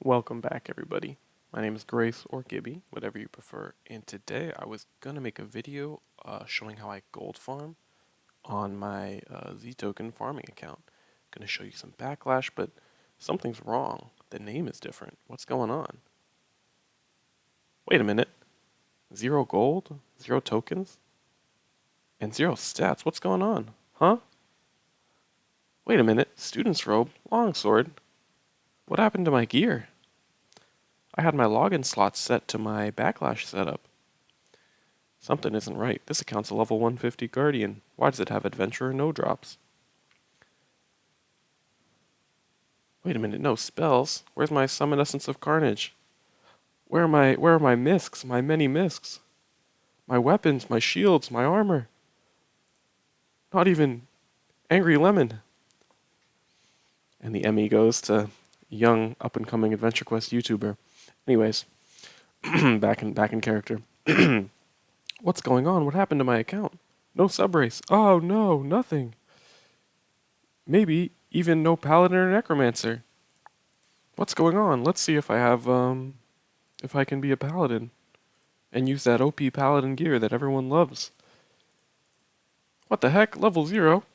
Welcome back, everybody. My name is Grace or Gibby, whatever you prefer, and today I was gonna make a video showing how I gold farm on my Z token farming account. Gonna show you some backlash, but something's wrong. The name is different. What's going on? Wait a minute. 0 gold, 0 tokens, and 0 stats. What's going on? Huh? Wait a minute. Student's robe, longsword. What happened to my gear? I had my login slots set to my backlash setup. Something isn't right. This account's a level 150 guardian. Why does it have adventurer no drops? Wait a minute, no spells. Where's my summon essence of carnage? Where are my miscs, my many miscs? My weapons, my shields, my armor. Not even Angry Lemon. And the Emmy goes to young up and coming Adventure Quest YouTuber. Anyways, back in character. What's going on? What happened to my account? No subrace. Oh no, nothing. Maybe even no paladin or necromancer. What's going on? Let's see if I have if I can be a paladin and use that OP paladin gear that everyone loves. What the heck? Level 0?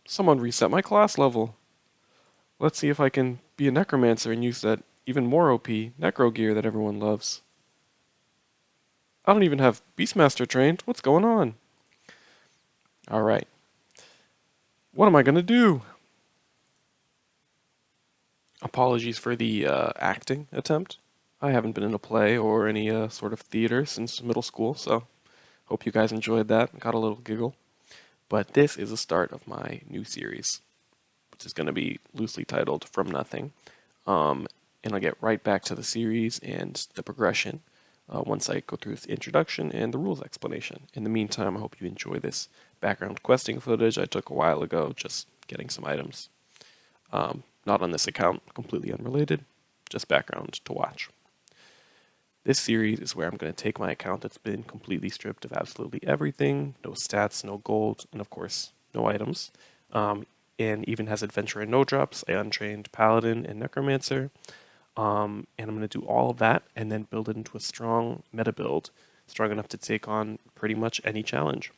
Someone reset my class level. Let's see if I can be a necromancer and use that even more OP necro gear that everyone loves. I don't even have Beastmaster trained. What's going on? Alright. What am I gonna do? Apologies for the acting attempt. I haven't been in a play or any sort of theater since middle school, so hope you guys enjoyed that and got a little giggle. But this is the start of my new series, which is going to be loosely titled From Nothing. And I'll get right back to the series and the progression once I go through this introduction and the rules explanation. In the meantime, I hope you enjoy this background questing footage I took a while ago, just getting some items. Not on this account, completely unrelated, just background to watch. This series is where I'm going to take my account that's been completely stripped of absolutely everything, no stats, no gold, and of course, no items, and even has adventure and no drops, a untrained paladin and necromancer, and I'm going to do all of that and then build it into a strong meta build, strong enough to take on pretty much any challenge.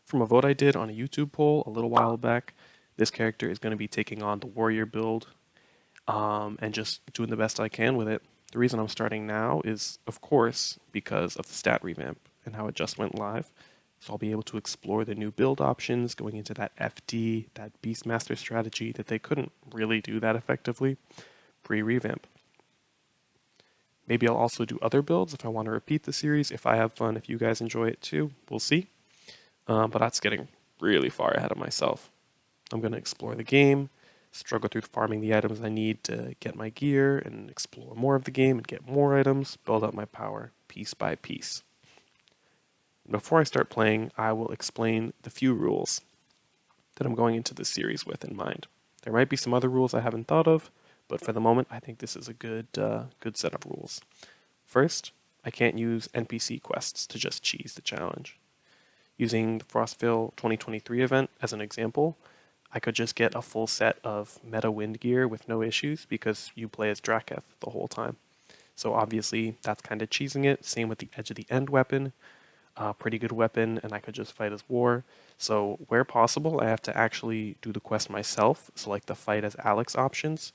From a vote I did on a YouTube poll a little while back, this character is going to be taking on the warrior build and just doing the best I can with it. The reason I'm starting now is, of course, because of the stat revamp and how it just went live. So I'll be able to explore the new build options going into that FD, that Beastmaster strategy that they couldn't really do that effectively pre-revamp. Maybe I'll also do other builds if I want to repeat the series, if I have fun, if you guys enjoy it too. We'll see. But that's getting really far ahead of myself. I'm going to explore the game, struggle through farming the items I need to get my gear, and explore more of the game and get more items, build up my power piece by piece. Before I start playing, I will explain the few rules that I'm going into this series with in mind. There might be some other rules I haven't thought of, but for the moment, I think this is a good set of rules. First, I can't use NPC quests to just cheese the challenge. Using the Frostville 2023 event as an example, I could just get a full set of meta wind gear with no issues because you play as Draketh the whole time. So obviously that's kind of cheesing it. Same with the Edge of the End weapon. Pretty good weapon, and I could just fight as War. So where possible, I have to actually do the quest myself, so like the fight as Alex options.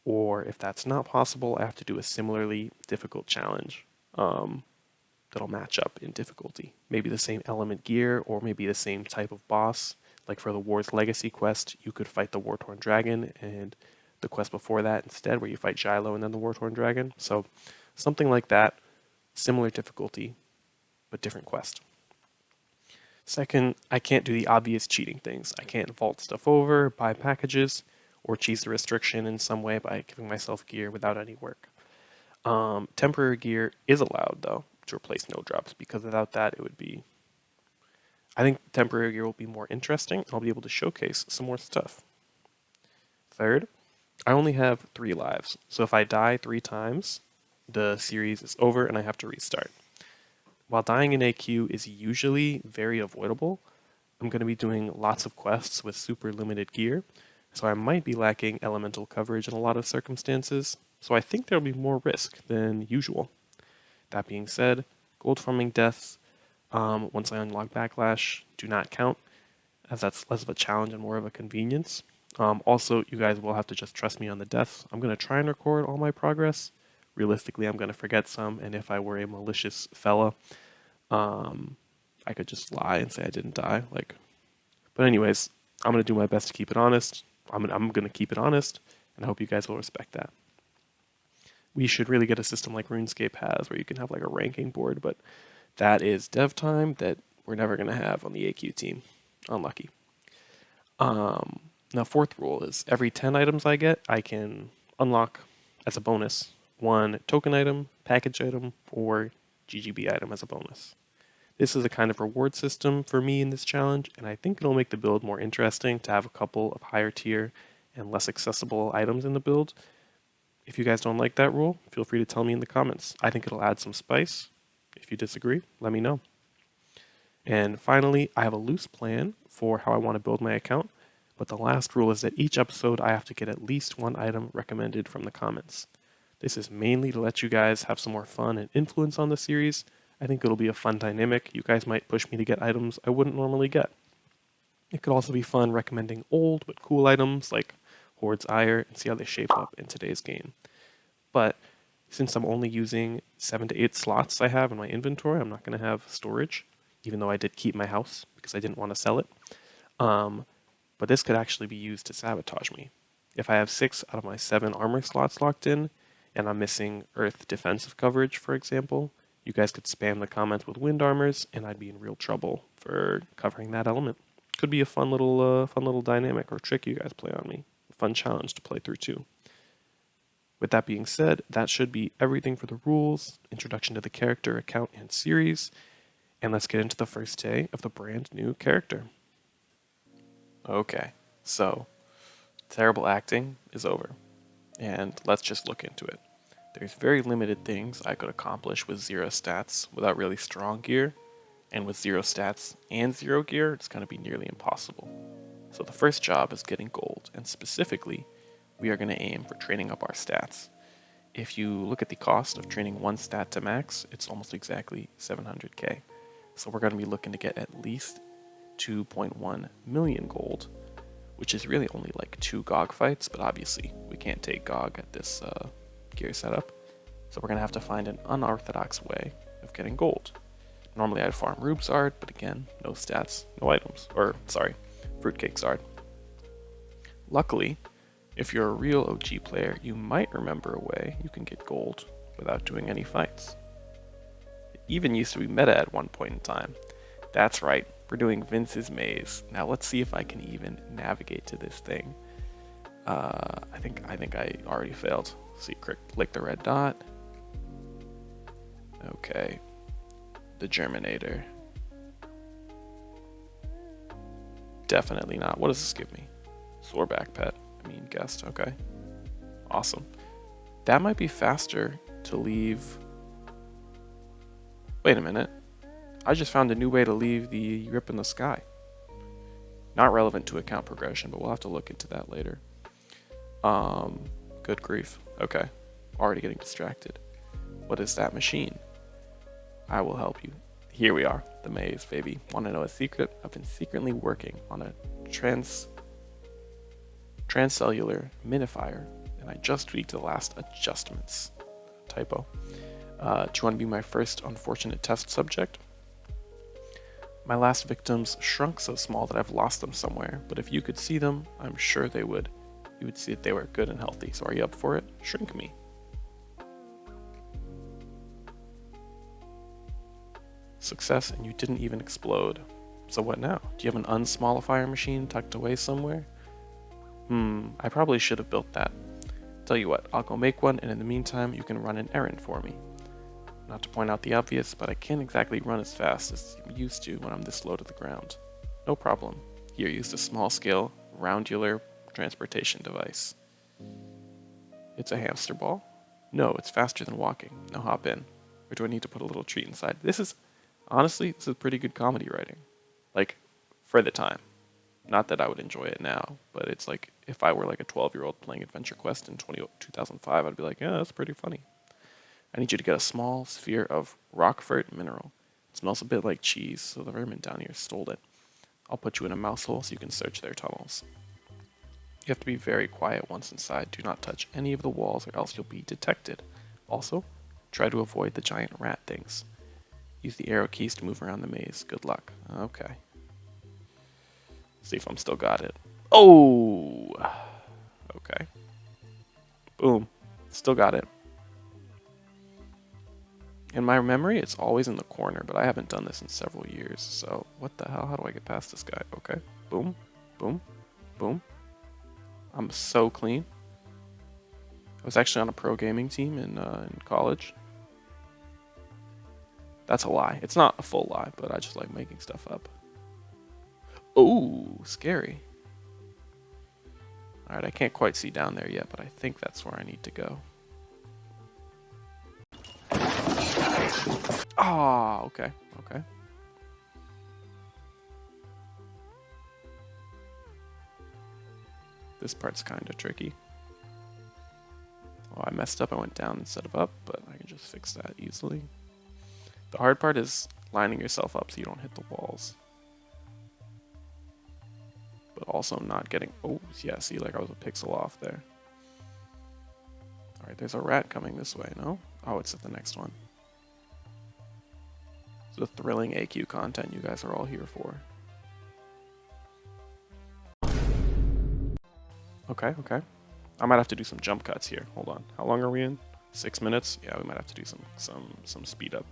Or if that's not possible, I have to do a similarly difficult challenge that'll match up in difficulty. Maybe the same element gear, or maybe the same type of boss. Like for the War's Legacy quest, you could fight the War-Torn Dragon, and the quest before that instead, where you fight Shiloh and then the War-Torn Dragon. So something like that, similar difficulty, but different quest. Second, I can't do the obvious cheating things. I can't vault stuff over, buy packages, or cheese the restriction in some way by giving myself gear without any work. Temporary gear is allowed, though, to replace no drops, because without that, it would be... I think temporary gear will be more interesting. I'll be able to showcase some more stuff. Third, I only have 3 lives, so if I die 3 times, the series is over and I have to restart. While dying in AQ is usually very avoidable, I'm going to be doing lots of quests with super limited gear, so I might be lacking elemental coverage in a lot of circumstances, so I think there'll be more risk than usual. That being said, gold farming deaths, once I unlock backlash, do not count, as that's less of a challenge and more of a convenience. Also, you guys will have to just trust me on the deaths. I'm going to try and record all my progress. Realistically, I'm going to forget some, and if I were a malicious fella, I could just lie and say I didn't die. But anyways, I'm going to do my best to keep it honest. I'm going to keep it honest, and I hope you guys will respect that. We should really get a system like RuneScape has, where you can have like a ranking board, but that is dev time that we're never going to have on the AQ team. Unlucky. Now, fourth rule is every 10 items I get, I can unlock as a bonus one token item, package item, or GGB item as a bonus. This is a kind of reward system for me in this challenge, and I think it'll make the build more interesting to have a couple of higher tier and less accessible items in the build. If you guys don't like that rule, feel free to tell me in the comments. I think it'll add some spice. If you disagree, let me know. And finally, I have a loose plan for how I want to build my account, but the last rule is that each episode I have to get at least one item recommended from the comments. This is mainly to let you guys have some more fun and influence on the series. I think it'll be a fun dynamic. You guys might push me to get items I wouldn't normally get. It could also be fun recommending old but cool items like Horde's Ire and see how they shape up in today's game. But since I'm only using 7 to 8 slots I have in my inventory, I'm not going to have storage, even though I did keep my house because I didn't want to sell it. But this could actually be used to sabotage me. If I have 6 out of my 7 armor slots locked in, and I'm missing earth defensive coverage, for example, you guys could spam the comments with wind armors, and I'd be in real trouble for covering that element. Could be a fun little dynamic or trick you guys play on me. A fun challenge to play through too. With that being said, that should be everything for the rules, introduction to the character, account, and series, and let's get into the first day of the brand new character. Okay, so terrible acting is over, and let's just look into it. There's very limited things I could accomplish with 0 stats without really strong gear, and with 0 stats and 0 gear, it's going to be nearly impossible. So the first job is getting gold, and specifically, we are going to aim for training up our stats. If you look at the cost of training 1 stat to max, it's almost exactly 700k. So we're going to be looking to get at least 2.1 million gold, which is really only like 2 GOG fights, but obviously we can't take GOG at this gear setup. So we're going to have to find an unorthodox way of getting gold. Normally I'd farm Rube Zard, but again, no stats, no items. Fruitcake Zard. Luckily, if you're a real OG player, you might remember a way you can get gold without doing any fights. It even used to be meta at one point in time. That's right, we're doing Vince's Maze. Now let's see if I can even navigate to this thing. I think I already failed. See, click the red dot. Okay. The Germinator. Definitely not. What does this give me? Zorbak pet. Guest. Okay. Awesome. That might be faster to leave. Wait a minute. I just found a new way to leave the rip in the sky. Not relevant to account progression, but we'll have to look into that later. Good grief. Okay. Already getting distracted. What is that machine? I will help you. Here we are. The maze, baby. Want to know a secret? I've been secretly working on a transcellular minifier, and I just tweaked the last adjustments. Typo. Do you want to be my first unfortunate test subject? My last victims shrunk so small that I've lost them somewhere, but if you could see them, I'm sure they would. You would see that they were good and healthy, so are you up for it? Shrink me. Success, and you didn't even explode. So what now? Do you have an unsmallifier machine tucked away somewhere? I probably should have built that. Tell you what, I'll go make one, and in the meantime, you can run an errand for me. Not to point out the obvious, but I can't exactly run as fast as I'm used to when I'm this low to the ground. No problem. Here, use the small-scale, roundular transportation device. It's a hamster ball? No, it's faster than walking. Now hop in. Or do I need to put a little treat inside? Honestly, this is pretty good comedy writing. Like, for the time. Not that I would enjoy it now, but it's like if I were like a 12-year-old playing Adventure Quest in 2005, I'd be like, yeah, that's pretty funny. I need you to get a small sphere of Rockfort mineral. It smells a bit like cheese, so the vermin down here stole it. I'll put you in a mouse hole so you can search their tunnels. You have to be very quiet once inside. Do not touch any of the walls or else you'll be detected. Also, try to avoid the giant rat things. Use the arrow keys to move around the maze. Good luck. Okay. See if I'm still got it. Oh! Okay. Boom. Still got it. In my memory, it's always in the corner, but I haven't done this in several years. So, what the hell? How do I get past this guy? Okay. Boom. Boom. Boom. I'm so clean. I was actually on a pro gaming team in college. That's a lie. It's not a full lie, but I just like making stuff up. Oh, scary. Alright, I can't quite see down there yet, but I think that's where I need to go. Ah, okay, okay. This part's kind of tricky. Oh, I messed up. I went down instead of up, but I can just fix that easily. The hard part is lining yourself up so you don't hit the walls. But also not getting... Oh, yeah, see, like I was a pixel off there. Alright, there's a rat coming this way, no? Oh, it's at the next one. It's the thrilling AQ content you guys are all here for. Okay, okay. I might have to do some jump cuts here. Hold on. How long are we in? 6 minutes? Yeah, we might have to do some speed up.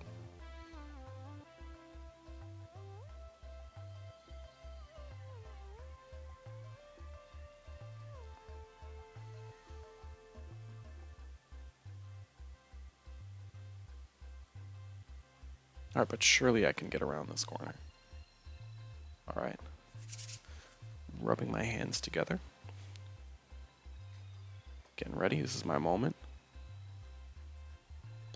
Alright, but surely I can get around this corner. Alright. Rubbing my hands together. Getting ready. This is my moment.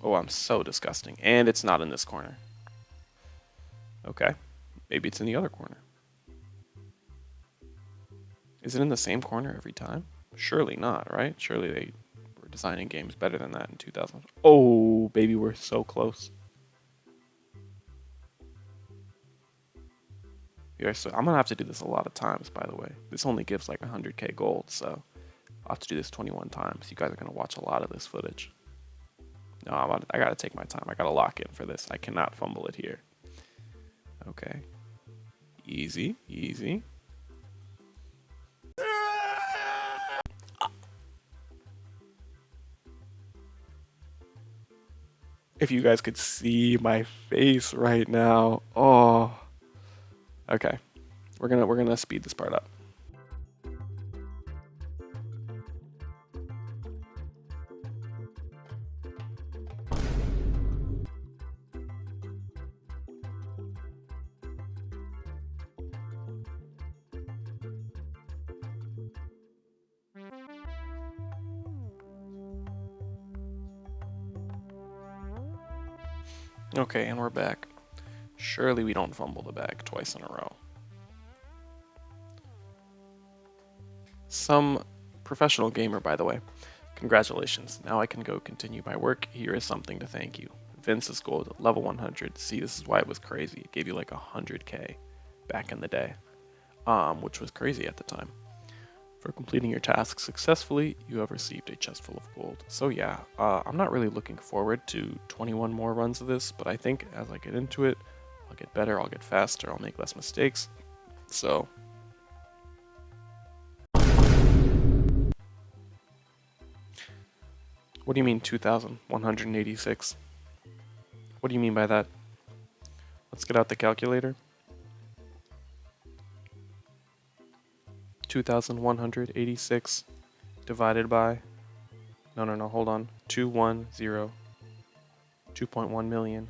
Oh, I'm so disgusting. And it's not in this corner. Okay. Maybe it's in the other corner. Is it in the same corner every time? Surely not, right? Surely they were designing games better than that in 2000. Oh, baby, we're so close. Yeah, so I'm going to have to do this a lot of times, by the way. This only gives like 100k gold, so I'll have to do this 21 times. You guys are going to watch a lot of this footage. No, I got to take my time. I got to lock in for this. I cannot fumble it here. Okay. Easy, easy. If you guys could see my face right now. Oh. Okay. We're gonna speed this part up. Okay, and we're back. Surely we don't fumble the bag twice in a row. Some professional gamer, by the way. Congratulations. Now I can go continue my work. Here is something to thank you. Vince's Gold, level 100. See, this is why it was crazy. It gave you like 100k back in the day, which was crazy at the time. For completing your task successfully, you have received a chest full of gold. So yeah, I'm not really looking forward to 21 more runs of this, but I think as I get into it, I'll get better, I'll get faster, I'll make less mistakes. So... What do you mean 2,186? What do you mean by that? Let's get out the calculator. 2,186 divided by... No, hold on. 2.1 million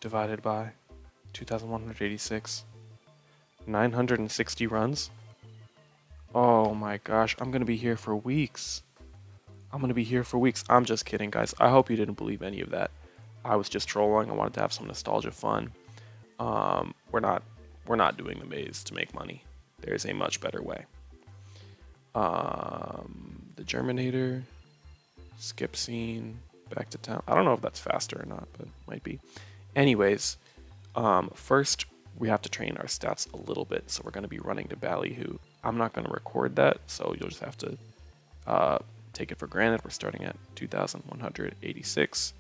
divided by 2,186. 960 runs? Oh my gosh, I'm gonna be here for weeks. I'm just kidding, guys. I hope you didn't believe any of that. I was just trolling. I wanted to have some nostalgia fun. We're not we're not doing the maze to make money. There's a much better way. The Germinator, skip scene, back to town. I don't know if that's faster or not, but it might be. Anyways, first we have to train our stats a little bit, so we're going to be running to Ballyhoo. I'm not going to record that, so you'll just have to take it for granted. We're starting at 2,186,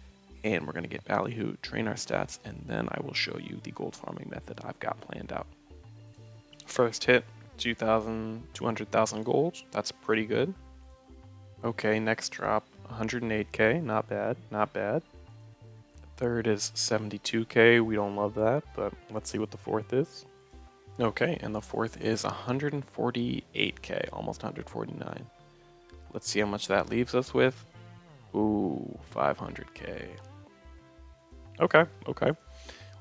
and we're going to get Ballyhoo, train our stats, and then I will show you the gold farming method I've got planned out. First hit, 200,000 gold. That's pretty good. Okay, next drop, 108k. Not bad, not bad. Third is 72k. We don't love that, but let's see what the fourth is. Okay, and the fourth is 148k, almost 149. Let's see how much that leaves us with. Ooh, 500k. Okay, okay.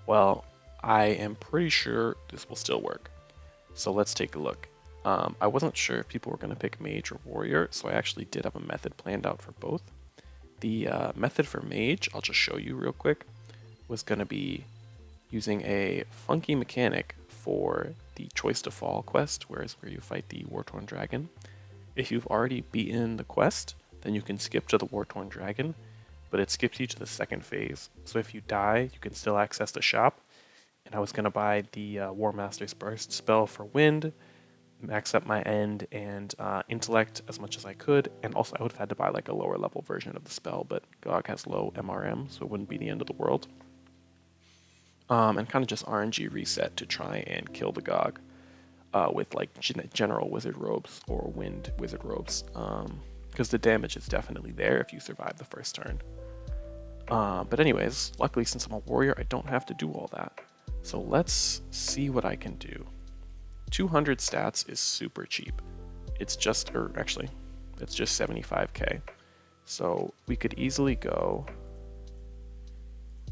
Well, I am pretty sure this will still work. So let's take a look. I wasn't sure if people were going to pick Mage or Warrior, so I actually did have a method planned out for both. The method for Mage, I'll just show you real quick, was going to be using a funky mechanic for the Choice to Fall quest, where you fight the War-Torn Dragon. If you've already beaten the quest, then you can skip to the War-Torn Dragon, but it skips you to the second phase. So if you die, you can still access the shop. And I was going to buy the War Master's Burst spell for Wind, max up my End and Intellect as much as I could, and also I would have had to buy like a lower level version of the spell, but GOG has low MRM, so it wouldn't be the end of the world. And kind of just RNG reset to try and kill the GOG with like general Wizard Robes or Wind Wizard Robes, because the damage is definitely there if you survive the first turn. But anyways, luckily since I'm a warrior, I don't have to do all that. So let's see what I can do. 200 stats is super cheap. It's just, or actually, it's just 75k. So we could easily go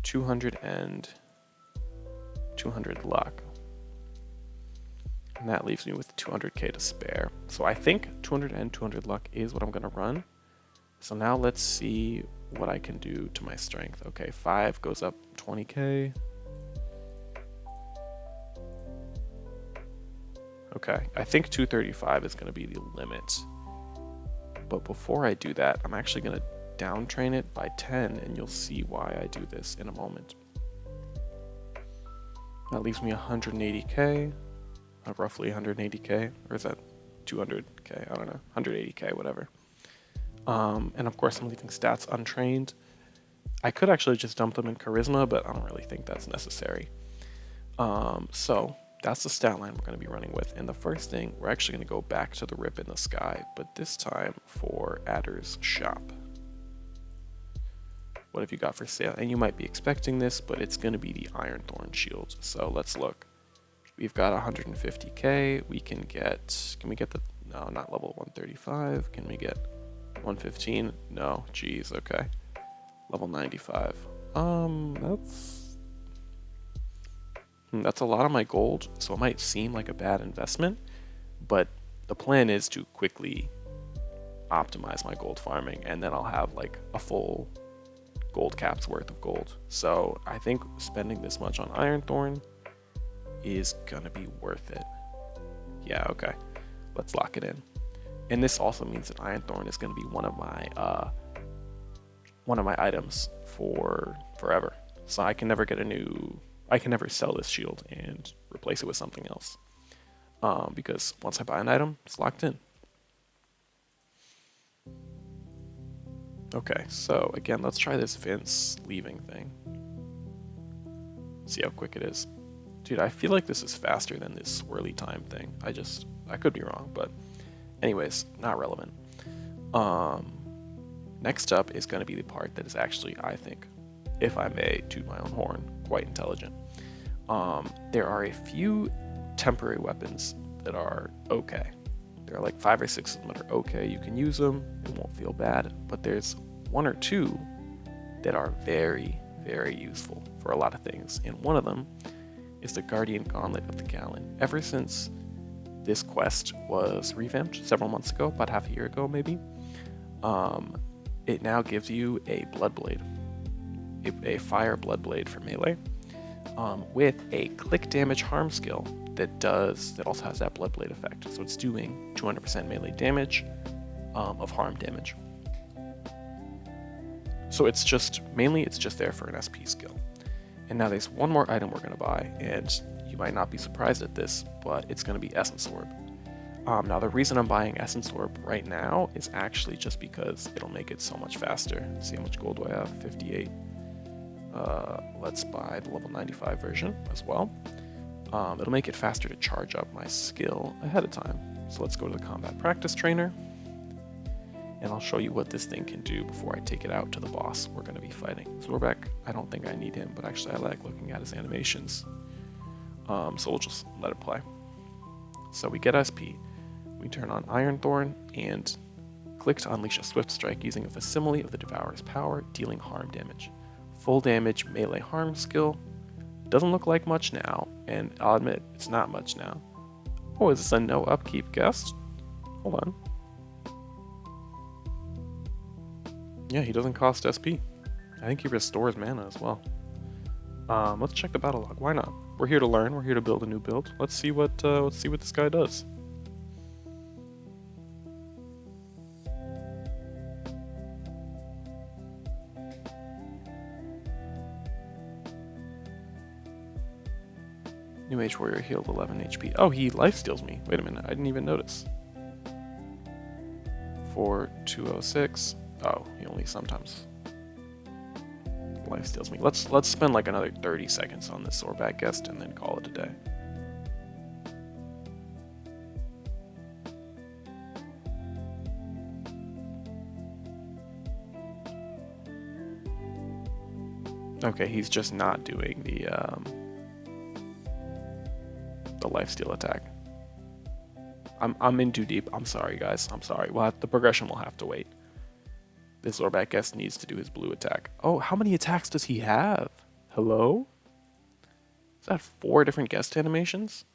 200 and 200 luck. And that leaves me with 200k to spare. So I think 200 and 200 luck is what I'm going to run. So now let's see what I can do to my strength. Okay, 5 goes up 20k. Okay, I think 235 is going to be the limit. But before I do that, I'm actually going to down train it by 10, and you'll see why I do this in a moment. That leaves me 180k, roughly 180k, or is that 200k? I don't know, 180k, whatever. And of course I'm leaving stats untrained. I could actually just dump them in Charisma, but I don't really think that's necessary. So that's the stat line we're going to be running with. And the first thing, we're actually going to go back to the Rip in the Sky, but this time for Adder's Shop. What have you got for sale? And you might be expecting this, but it's going to be the Ironthorn Shield. So let's look. We've got 150k. We can we get the, no, not level 135. Can we get 115? No, geez, okay. Level 95. That's a lot of my gold, so it might seem like a bad investment, but the plan is to quickly optimize my gold farming, and then I'll have like a full gold cap's worth of gold. So I think spending this much on Ironthorn is gonna be worth it. Yeah, okay. Let's lock it in. And this also means that Ironthorn is gonna be one of my items for forever. So I can never get I can never sell this shield and replace it with something else. Because once I buy an item, it's locked in. Okay, so again, let's try this Vince leaving thing. See how quick it is. Dude, I feel like this is faster than this swirly time thing. I could be wrong, but anyways, not relevant. Next up is going to be the part that is actually, I think, if I may toot my own horn, quite intelligent. There are a few temporary weapons that are okay. There are like 5 or 6 of them that are okay. You can use them, it won't feel bad. But there's 1 or 2 that are very, very useful for a lot of things. And one of them is the Guardian Gauntlet of the Gallon. Ever since this quest was revamped several months ago, about half a year ago maybe, it now gives you a Bloodblade, a fire Bloodblade for melee. with a click damage harm skill that also has that blood blade effect. So it's doing 200% melee damage of harm damage. So it's just there for an SP skill. And now there's one more item we're going to buy, and you might not be surprised at this, but it's going to be Essence Orb. Now the reason I'm buying Essence Orb right now is actually just because it'll make it so much faster. Let's see how much gold do I have? 58. Let's buy the level 95 version as well. It'll make it faster to charge up my skill ahead of time. So let's go to the combat practice trainer, and I'll show you what this thing can do before I take it out to the boss we're going to be fighting. Zorbak, I don't think I need him, but actually I like looking at his animations. So we'll just let it play. So we get SP, we turn on Iron Thorn, and click to unleash a swift strike using a facsimile of the Devourer's power, dealing harm damage. Full damage melee harm skill. Doesn't look like much now, and I'll admit it's not much now. Oh, is this a no upkeep guest? Hold on. Yeah, he doesn't cost SP. I think he restores mana as well. Let's check the battle log. Why not? We're here to learn. We're here to build a new build. Let's see what this guy does. New Mage Warrior healed 11 HP. Oh, he lifesteals me. Wait a minute, I didn't even notice. For 206. Oh, he only sometimes lifesteals me. Let's spend like another 30 seconds on this Zorbak guest and then call it a day. Okay, he's just not doing the lifesteal attack. I'm in too deep. I'm sorry, guys. I'm sorry. The progression will have to wait. This Zorbak guest needs to do his blue attack. Oh, how many attacks does he have? Hello? Is that 4 different guest animations?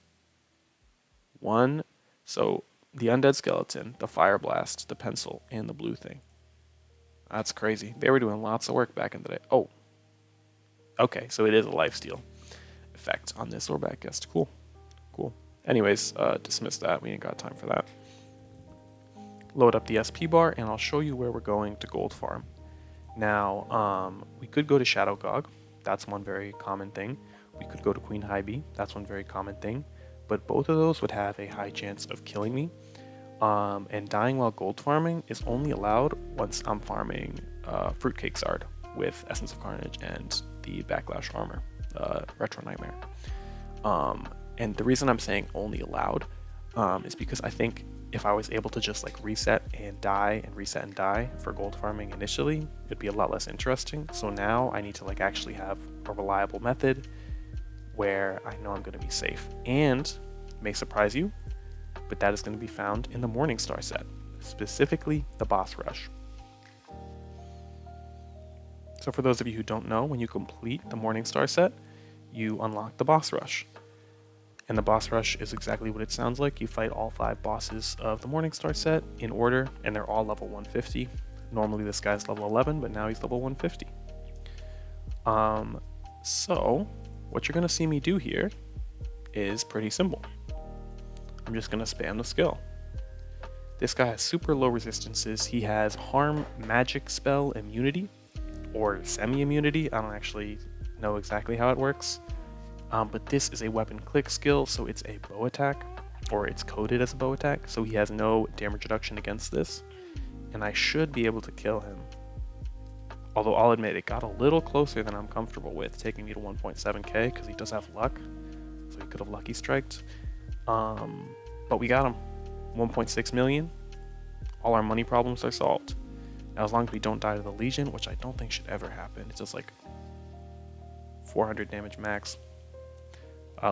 1. So the undead skeleton, the fire blast, the pencil, and the blue thing. That's crazy. They were doing lots of work back in the day. Oh. Okay, so it is a lifesteal effect on this Zorbak guest. Cool. Cool. Anyways, dismiss that. We ain't got time for that. Load up the SP bar, and I'll show you where we're going to gold farm. Now, we could go to Shadow Gog. That's one very common thing. We could go to Queen Hybe. That's one very common thing. But both of those would have a high chance of killing me. And dying while gold farming is only allowed once I'm farming Fruitcake Zard with Essence of Carnage and the Backlash Armor, Retro Nightmare. And the reason I'm saying only allowed is because I think if I was able to just like reset and die and reset and die for gold farming initially, it'd be a lot less interesting. So now I need to like actually have a reliable method where I know I'm going to be safe. And it may surprise you, but that is going to be found in the Morningstar set, specifically the boss rush. So for those of you who don't know, when you complete the Morningstar set, you unlock the boss rush. And the boss rush is exactly what it sounds like. You fight all 5 bosses of the Morningstar set in order, and they're all level 150. Normally this guy's level 11, but now he's level 150. So what you're going to see me do here is pretty simple. I'm just going to spam the skill. This guy has super low resistances. He has harm magic spell immunity, or semi-immunity. I don't actually know exactly how it works. But this is a weapon click skill, so it's a bow attack, or it's coded as a bow attack, so he has no damage reduction against this, and I should be able to kill him. Although I'll admit, it got a little closer than I'm comfortable with, taking me to 1.7k, because he does have luck, so he could have lucky striked. But we got him. 1.6 million. All our money problems are solved. Now, as long as we don't die to the Legion, which I don't think should ever happen, it's just like 400 damage max.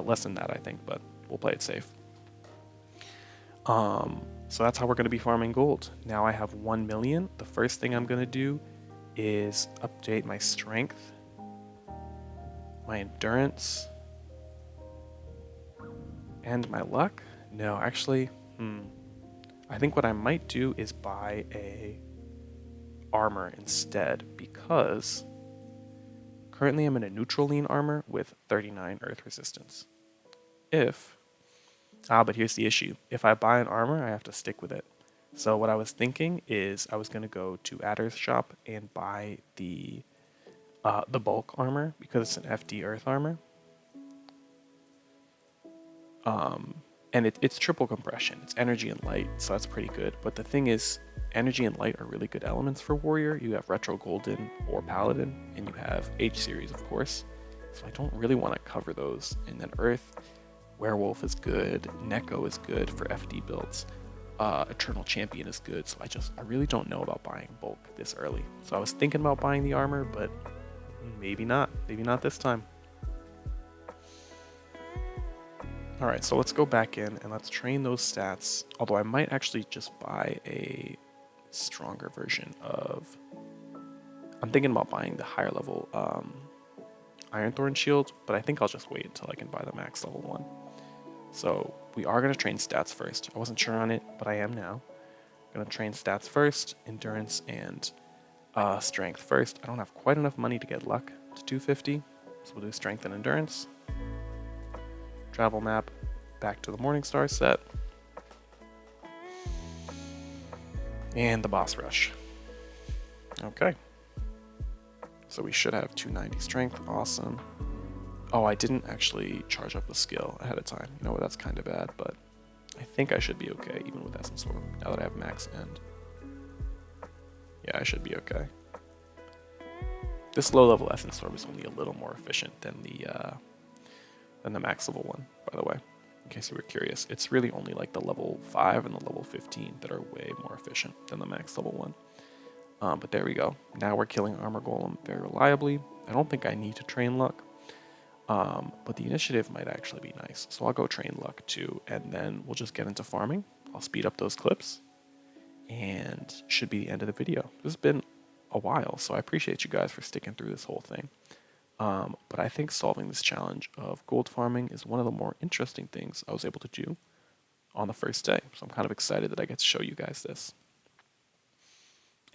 Less than that, I think, but we'll play it safe. So that's how we're going to be farming gold. Now I have 1 million. The first thing I'm going to do is update my strength, my endurance, and my luck. No, actually, I think what I might do is buy a armor instead, because currently I'm in a neutral lean armor with 39 earth resistance. But here's the issue. If I buy an armor, I have to stick with it. So what I was thinking is I was going to go to Adder's shop and buy the bulk armor because it's an FD earth armor. And it's triple compression. It's energy and light, so that's pretty good. But the thing is, energy and light are really good elements for warrior. You have retro golden or paladin, and you have H series, of course. So I don't really want to cover those. And then earth, werewolf is good. Neko is good for FD builds. Eternal champion is good. So I really don't know about buying bulk this early. So I was thinking about buying the armor, but maybe not. Maybe not this time. Alright, so let's go back in and let's train those stats, although I might actually just buy a stronger version of... I'm thinking about buying the higher level Ironthorn shield, but I think I'll just wait until I can buy the max level one. So we are going to train stats first. I wasn't sure on it, but I am now. I'm going to train stats first, endurance and strength first. I don't have quite enough money to get luck to 250, so we'll do strength and endurance. Travel map, back to the Morningstar set, and the boss rush. Okay, so we should have 290 strength, awesome. Oh, I didn't actually charge up the skill ahead of time. You know what, that's kind of bad, but I think I should be okay, even with Essence Orb, now that I have max end. Yeah, I should be okay. This low level Essence Orb is only a little more efficient than the max level one, by the way, in case you were curious. It's really only like the level 5 and the level 15 that are way more efficient than the max level one. But there we go. Now we're killing Armor Golem very reliably. I don't think I need to train luck, but the initiative might actually be nice. So I'll go train luck too, and then we'll just get into farming. I'll speed up those clips, and should be the end of the video. This has been a while, so I appreciate you guys for sticking through this whole thing. But I think solving this challenge of gold farming is one of the more interesting things I was able to do on the first day. So I'm kind of excited that I get to show you guys this.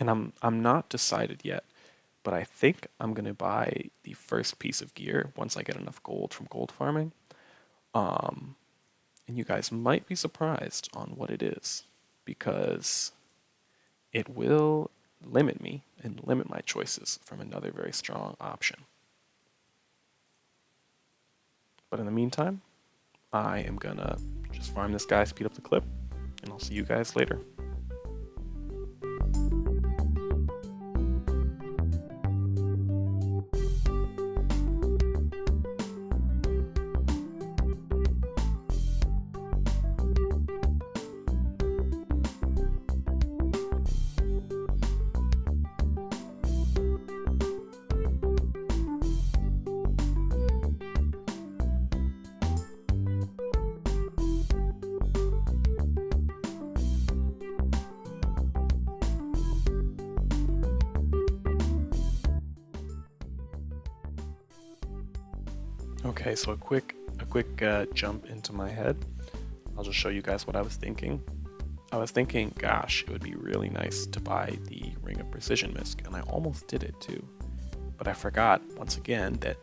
And I'm not decided yet, but I think I'm going to buy the first piece of gear once I get enough gold from gold farming. And you guys might be surprised on what it is, because it will limit me and limit my choices from another very strong option. But in the meantime, I am gonna just farm this guy, speed up the clip, and I'll see you guys later. Okay, so a quick jump into my head. I'll just show you guys what I was thinking. I was thinking, gosh, it would be really nice to buy the Ring of Precision Misc, and I almost did it too. But I forgot, once again, that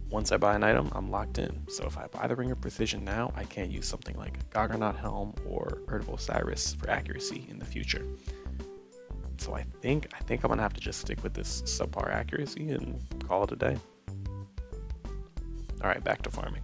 once I buy an item, I'm locked in. So if I buy the Ring of Precision now, I can't use something like Goggernaut Helm or Erd of Osiris for accuracy in the future. So I think I'm gonna have to just stick with this subpar accuracy and call it a day. Alright, back to farming.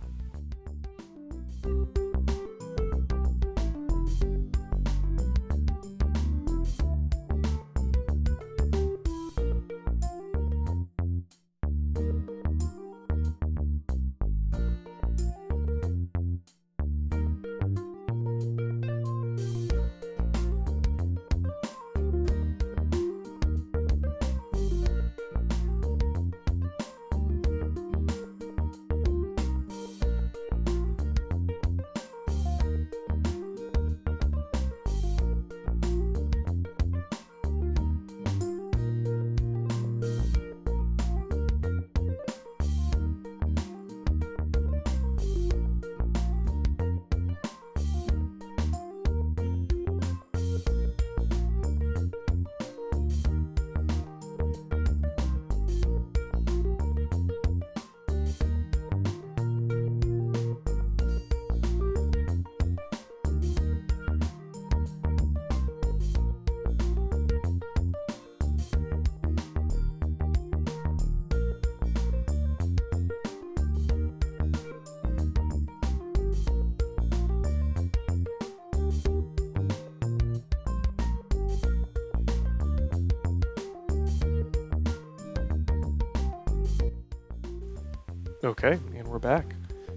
Okay, and we're back.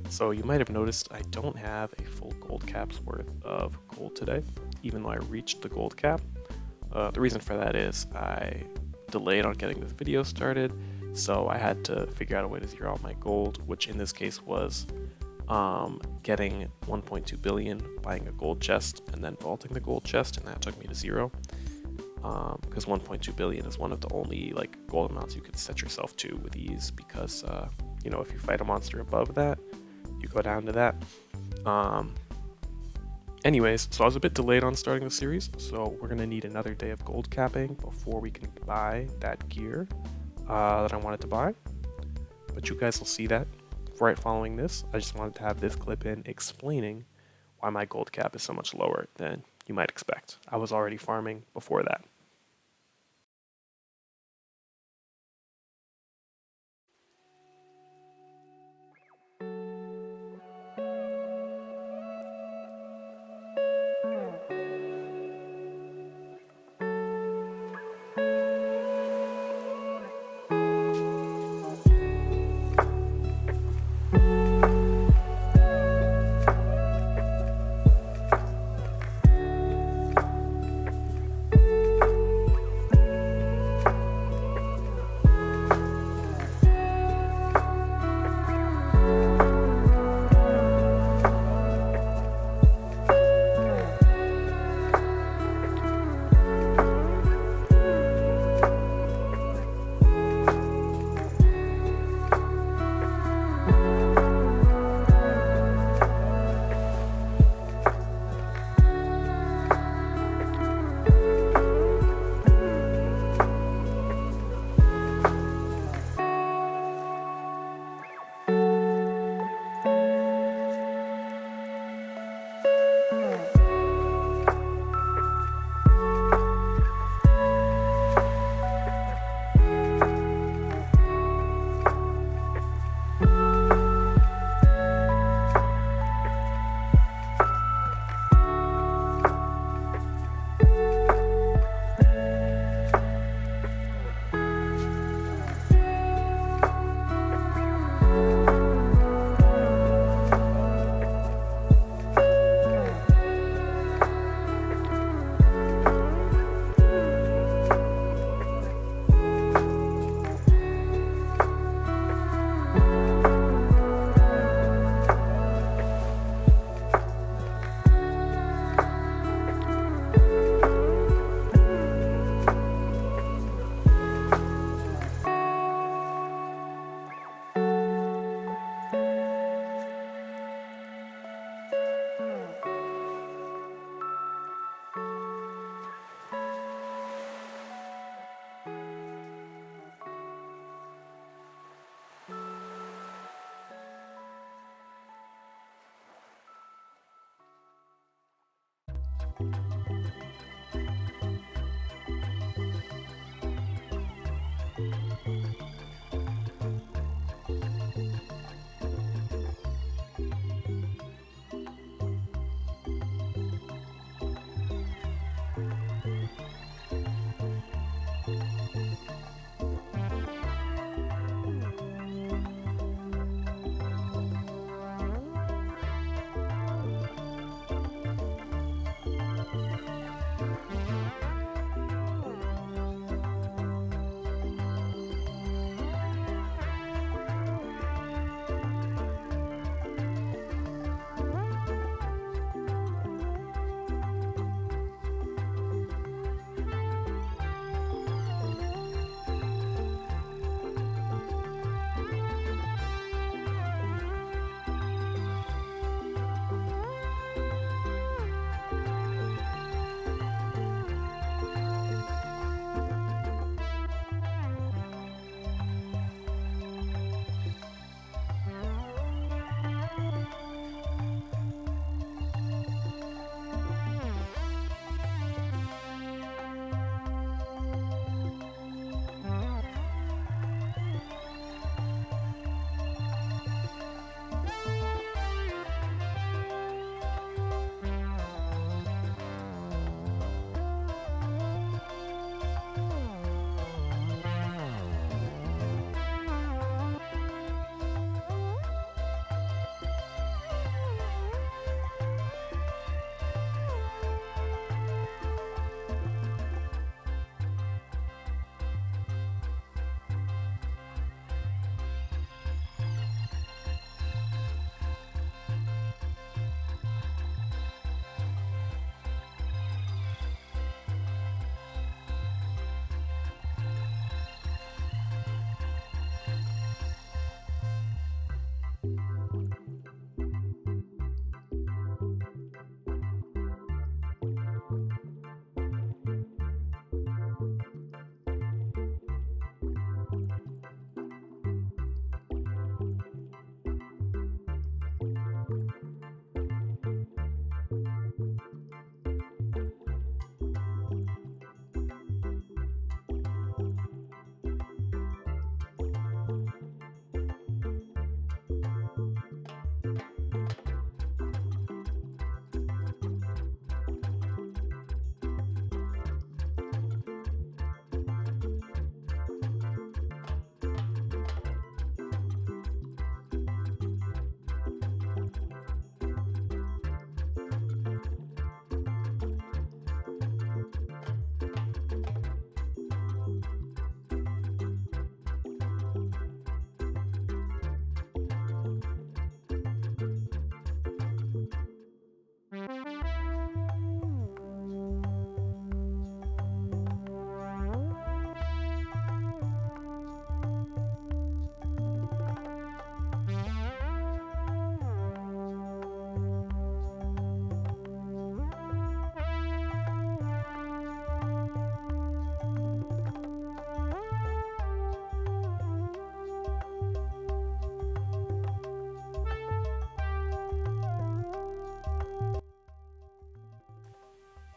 So you might have noticed I don't have a full gold cap's worth of gold today, even though I reached the gold cap. The reason for that is I delayed on getting this video started, so I had to figure out a way to zero out my gold, which in this case was getting 1.2 billion, buying a gold chest, and then vaulting the gold chest, and that took me to zero. Because 1.2 billion is one of the only like gold amounts you can set yourself to with ease, because you know, if you fight a monster above that, you go down to that. Anyways, so I was a bit delayed on starting the series, so we're gonna need another day of gold capping before we can buy that gear that I wanted to buy. But you guys will see that right following this. I just wanted to have this clip in explaining why my gold cap is so much lower than you might expect. I was already farming before that.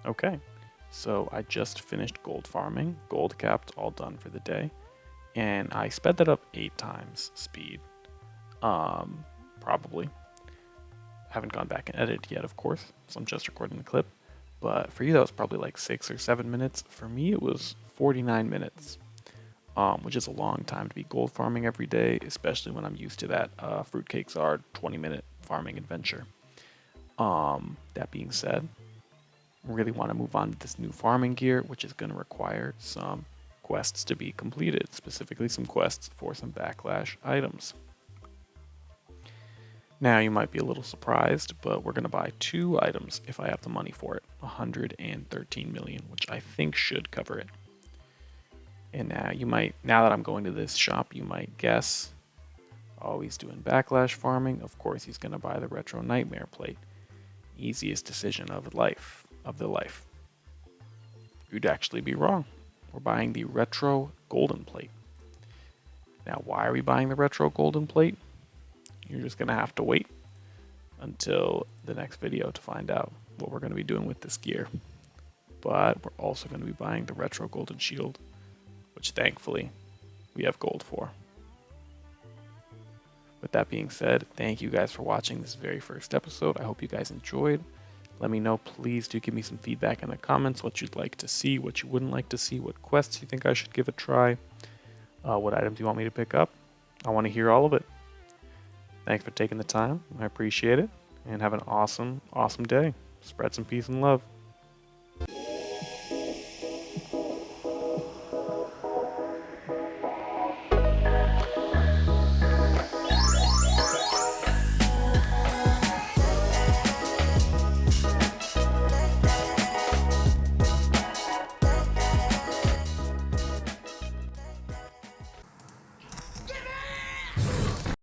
Okay, so I just finished gold farming, gold capped, all done for the day, and I sped that up 8 times speed. Probably. Haven't gone back and edited yet, of course, so I'm just recording the clip. But for you, that was probably like 6 or 7 minutes. For me, it was 49 minutes, which is a long time to be gold farming every day, especially when I'm used to that fruitcakes are 20-minute farming adventure. That being said, I really want to move on to this new farming gear, which is going to require some quests to be completed, specifically some quests for some backlash items. Now you might be a little surprised, but we're going to buy 2 items if I have the money for it, 113 million, which I think should cover it. And now that I'm going to this shop, you might guess, oh, he's doing backlash farming. Of course, he's going to buy the retro nightmare plate. Easiest decision of the life. You'd actually be wrong. We're buying the retro golden plate. Now, why are we buying the retro golden plate? You're just going to have to wait until the next video to find out what we're going to be doing with this gear. But we're also going to be buying the retro golden shield, which thankfully we have gold for. With that being said, thank you guys for watching this very first episode. I hope you guys enjoyed. Let me know, please do give me some feedback in the comments, what you'd like to see, what you wouldn't like to see, what quests you think I should give a try, what items you want me to pick up. I want to hear all of it. Thanks for taking the time. I appreciate it. And have an awesome, awesome day. Spread some peace and love.